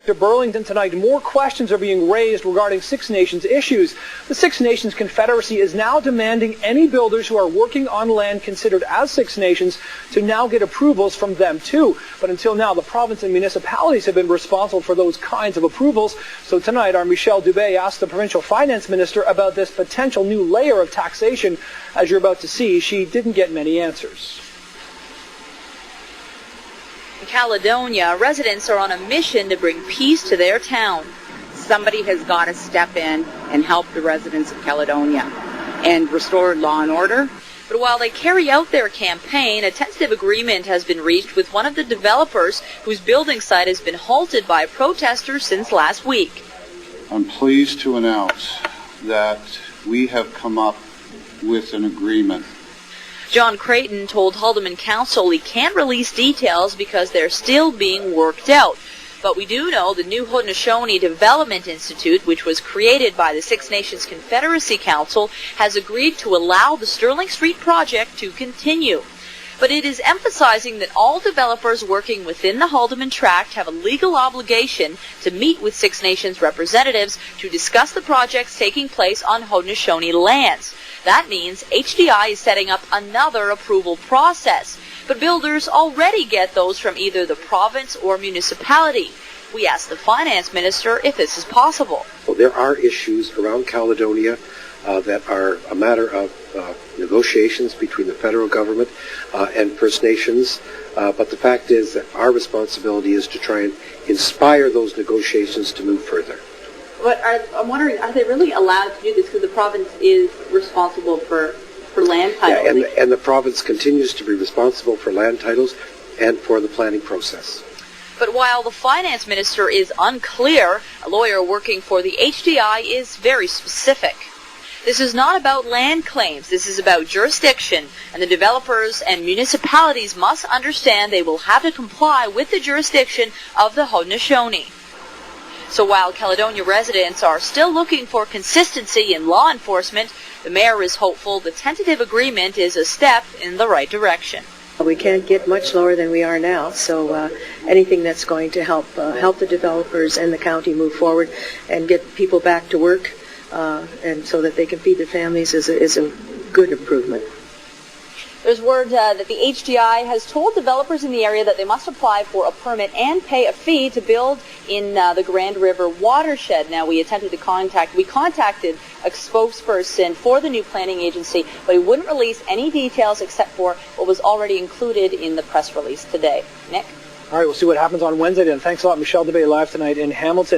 To Burlington tonight, more questions are being raised regarding Six Nations issues. The Six Nations Confederacy is now demanding any builders who are working on land considered as Six Nations to now get approvals from them too. But until now, the province and municipalities have been responsible for those kinds of approvals. So tonight, our Michelle Dubé asked the provincial finance minister about this potential new layer of taxation. As you're about to see, she didn't get many answers. In Caledonia, residents are on a mission to bring peace to their town. Somebody has got to step in and help the residents of Caledonia and restore law and order. But while they carry out their campaign, a tentative agreement has been reached with one of the developers whose building site has been halted by protesters since last week. I'm pleased to announce that we have come up with an agreement. John Creighton told Haldimand Council he can't release details because they're still being worked out. But we do know the new Haudenosaunee Development Institute, which was created by the Six Nations Confederacy Council, has agreed to allow the Sterling Street project to continue. But it is emphasizing that all developers working within the Haldimand Tract have a legal obligation to meet with Six Nations representatives to discuss the projects taking place on Haudenosaunee lands. That means HDI is setting up another approval process. But builders already get those from either the province or municipality. We asked the finance minister if this is possible. Well, there are issues around Caledonia that are a matter of negotiations between the federal government and First Nations. But the fact is that our responsibility is to try and inspire those negotiations to move further. But I'm wondering, are they really allowed to do this because the province is responsible for land titles? Yeah, and the province continues to be responsible for land titles and for the planning process. But while the finance minister is unclear, a lawyer working for the HDI is very specific. This is not about land claims. This is about jurisdiction, and the developers and municipalities must understand they will have to comply with the jurisdiction of the Haudenosaunee. So while Caledonia residents are still looking for consistency in law enforcement, the mayor is hopeful the tentative agreement is a step in the right direction. We can't get much lower than we are now, so anything that's going to help the developers and the county move forward and get people back to work and so that they can feed their families is a good improvement. There's word that the HDI has told developers in the area that they must apply for a permit and pay a fee to build in the Grand River watershed. Now, we contacted a spokesperson for the new planning agency, but he wouldn't release any details except for what was already included in the press release today. Nick? All right, we'll see what happens on Wednesday then. Thanks a lot, Michelle Dubé, live tonight in Hamilton.